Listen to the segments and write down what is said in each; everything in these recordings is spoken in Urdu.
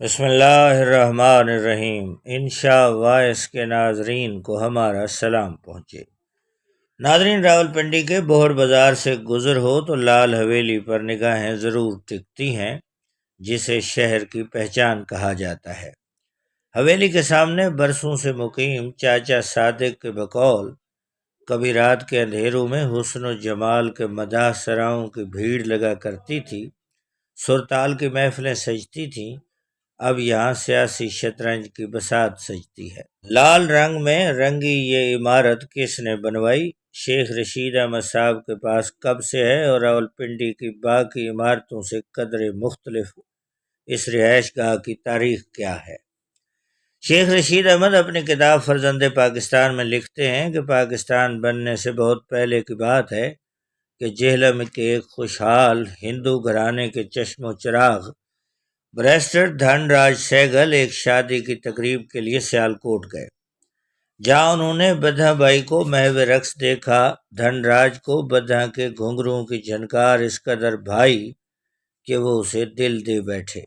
بسم اللہ الرحمن الرحیم۔ انشاء وائس کے ناظرین کو ہمارا سلام پہنچے۔ ناظرین، راولپنڈی کے بہڑ بازار سے گزر ہو تو لال حویلی پر نگاہیں ضرور ٹکتی ہیں، جسے شہر کی پہچان کہا جاتا ہے۔ حویلی کے سامنے برسوں سے مقیم چاچا صادق کے بقول کبھی رات کے اندھیروں میں حسن و جمال کے مداح سراؤں کی بھیڑ لگا کرتی تھی، سرتال کی محفلیں سجتی تھیں، اب یہاں سیاسی شطرنج کی بساط سجتی ہے۔ لال رنگ میں رنگی یہ عمارت کس نے بنوائی؟ شیخ رشید احمد صاحب کے پاس کب سے ہے اور راولپنڈی کی باقی عمارتوں سے قدرے مختلف اس رہائش گاہ کی تاریخ کیا ہے؟ شیخ رشید احمد اپنی کتاب فرزند پاکستان میں لکھتے ہیں کہ پاکستان بننے سے بہت پہلے کی بات ہے کہ جہلم کے ایک خوشحال ہندو گھرانے کے چشم و چراغ بریسٹر دھن راج سہگل ایک شادی کی تقریب کے لیے سیالکوٹ گئے، جہاں انہوں نے بدھا بائی کو محو رقص دیکھا۔ دھن راج کو بدھا کے گھنگروں کی جھنکار اس قدر بھائی کہ وہ اسے دل دے بیٹھے۔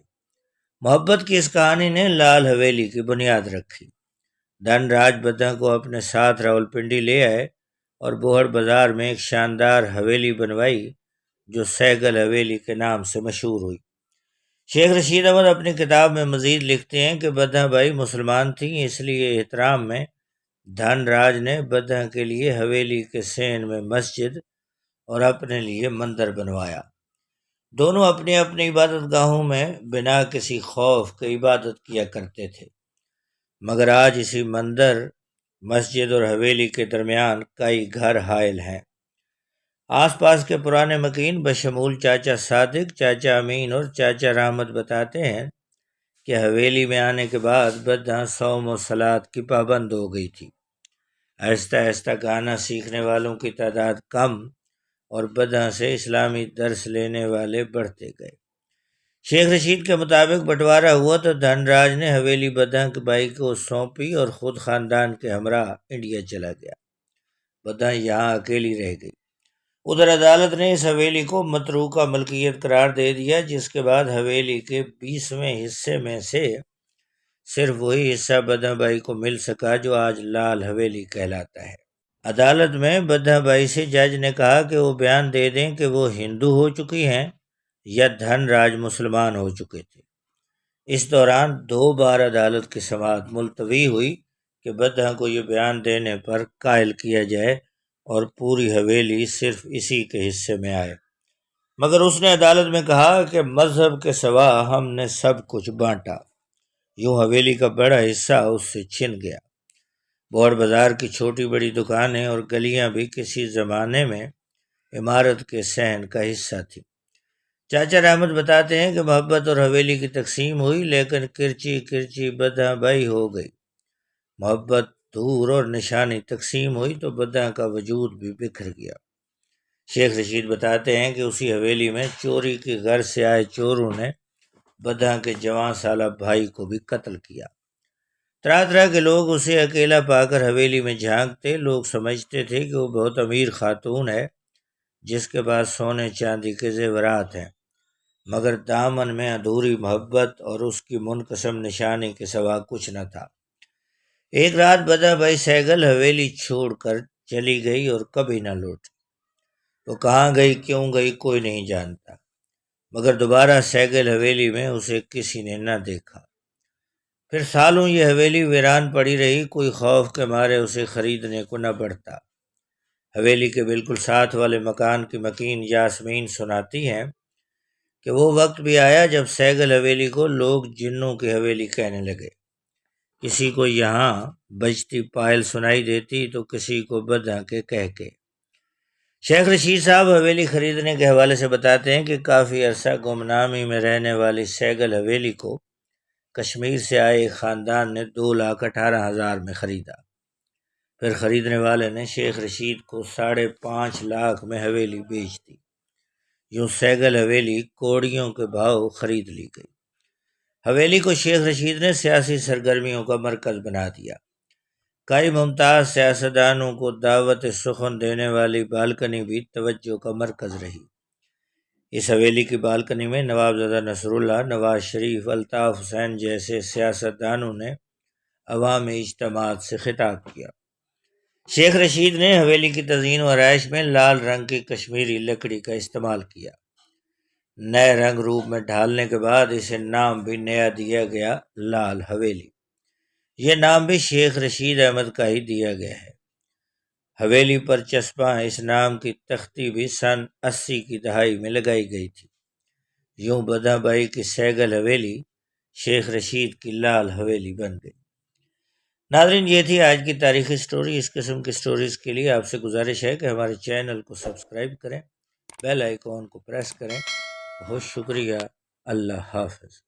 محبت کی اس کہانی نے لال حویلی کی بنیاد رکھی۔ دھن راج بدھا کو اپنے ساتھ راولپنڈی لے آئے اور بہڑ بازار میں ایک شاندار حویلی بنوائی جو سہگل حویلی کے نام سے مشہور ہوئی۔ شیخ رشید احمد اپنی کتاب میں مزید لکھتے ہیں کہ بدھا بائی مسلمان تھیں، اس لیے احترام میں دھن راج نے بدھا کے لیے حویلی کے سین میں مسجد اور اپنے لیے مندر بنوایا۔ دونوں اپنی اپنی عبادت گاہوں میں بنا کسی خوف کے عبادت کیا کرتے تھے، مگر آج اسی مندر، مسجد اور حویلی کے درمیان کئی گھر حائل ہیں۔ آس پاس کے پرانے مکین بشمول چاچا صادق، چاچا امین اور چاچا رحمت بتاتے ہیں کہ حویلی میں آنے کے بعد بدھا صوم و صلات کی پابند ہو گئی تھی۔ آہستہ آہستہ گانا سیکھنے والوں کی تعداد کم اور بدھا سے اسلامی درس لینے والے بڑھتے گئے۔ شیخ رشید کے مطابق بٹوارا ہوا تو دھن راج نے حویلی بدھا کے بھائی کو سونپی اور خود خاندان کے ہمراہ انڈیا چلا گیا۔ بدھا یہاں اکیلی رہ گئی۔ ادھر عدالت نے اس حویلی کو متروکہ ملکیت قرار دے دیا، جس کے بعد حویلی کے 20ویں حصے میں سے صرف وہی حصہ بدھا بائی کو مل سکا جو آج لال حویلی کہلاتا ہے۔ عدالت میں بدھا بائی سے جج نے کہا کہ وہ بیان دے دیں کہ وہ ہندو ہو چکی ہیں یا دھن راج مسلمان ہو چکے تھے۔ اس دوران 2 بار عدالت کی سماعت ملتوی ہوئی کہ بدھا کو یہ بیان دینے پر قائل کیا جائے اور پوری حویلی صرف اسی کے حصے میں آئے، مگر اس نے عدالت میں کہا کہ مذہب کے سوا ہم نے سب کچھ بانٹا۔ یوں حویلی کا بڑا حصہ اس سے چھن گیا۔ بہڑ بازار کی چھوٹی بڑی دکانیں اور گلیاں بھی کسی زمانے میں عمارت کے صحن کا حصہ تھیں۔ چاچا رحمت بتاتے ہیں کہ محبت اور حویلی کی تقسیم ہوئی، لیکن کرچی کرچی بدھا بائی ہو گئی۔ محبت دور اور نشانی تقسیم ہوئی تو بدھا کا وجود بھی بکھر گیا۔ شیخ رشید بتاتے ہیں کہ اسی حویلی میں چوری کی غرض سے آئے چوروں نے بدھا کے جوان سالہ بھائی کو بھی قتل کیا۔ طرح طرح کے لوگ اسے اکیلا پا کر حویلی میں جھانکتے۔ لوگ سمجھتے تھے کہ وہ بہت امیر خاتون ہے جس کے پاس سونے چاندی کے زیورات ہیں، مگر دامن میں ادھوری محبت اور اس کی منقسم نشانی کے سوا کچھ نہ تھا۔ ایک رات بدھا بائی سہگل حویلی چھوڑ کر چلی گئی اور کبھی نہ لوٹی۔ وہ کہاں گئی، کیوں گئی، کوئی نہیں جانتا، مگر دوبارہ سہگل حویلی میں اسے کسی نے نہ دیکھا۔ پھر سالوں یہ حویلی ویران پڑی رہی، کوئی خوف کے مارے اسے خریدنے کو نہ بڑھتا۔ حویلی کے بالکل ساتھ والے مکان کی مکین یاسمین سناتی ہیں کہ وہ وقت بھی آیا جب سہگل حویلی کو لوگ جنوں کی حویلی کہنے لگے۔ کسی کو یہاں بجتی پائل سنائی دیتی تو کسی کو بدھا کے کہکے۔ شیخ رشید صاحب حویلی خریدنے کے حوالے سے بتاتے ہیں کہ کافی عرصہ گمنامی میں رہنے والی سہگل حویلی کو کشمیر سے آئے ایک خاندان نے 2,18,000 میں خریدا۔ پھر خریدنے والے نے شیخ رشید کو 5.5 لاکھ میں حویلی بیچ دی۔ یوں سہگل حویلی کوڑیوں کے بھاؤ خرید لی گئی۔ حویلی کو شیخ رشید نے سیاسی سرگرمیوں کا مرکز بنا دیا۔ کئی ممتاز سیاستدانوں کو دعوت سخن دینے والی بالکنی بھی توجہ کا مرکز رہی۔ اس حویلی کی بالکنی میں نوابزادہ نصر اللہ، نواز شریف، الطاف حسین جیسے سیاستدانوں نے عوامی اجتماعات سے خطاب کیا۔ شیخ رشید نے حویلی کی تزئین و آرائش میں لال رنگ کی کشمیری لکڑی کا استعمال کیا۔ نئے رنگ روپ میں ڈھالنے کے بعد اسے نام بھی نیا دیا گیا، لال حویلی۔ یہ نام بھی شیخ رشید احمد کا ہی دیا گیا ہے۔ حویلی پر چسپاں اس نام کی تختی بھی سن 80 کی دہائی میں لگائی گئی تھی۔ یوں بداں بائی کی سیگل حویلی شیخ رشید کی لال حویلی بن گئی۔ ناظرین، یہ تھی آج کی تاریخی سٹوری۔ اس قسم کی سٹوریز کے لیے آپ سے گزارش ہے کہ ہمارے چینل کو سبسکرائب کریں، بیل آئیکن کو پریس کریں۔ بہت شکریہ۔ اللہ حافظ۔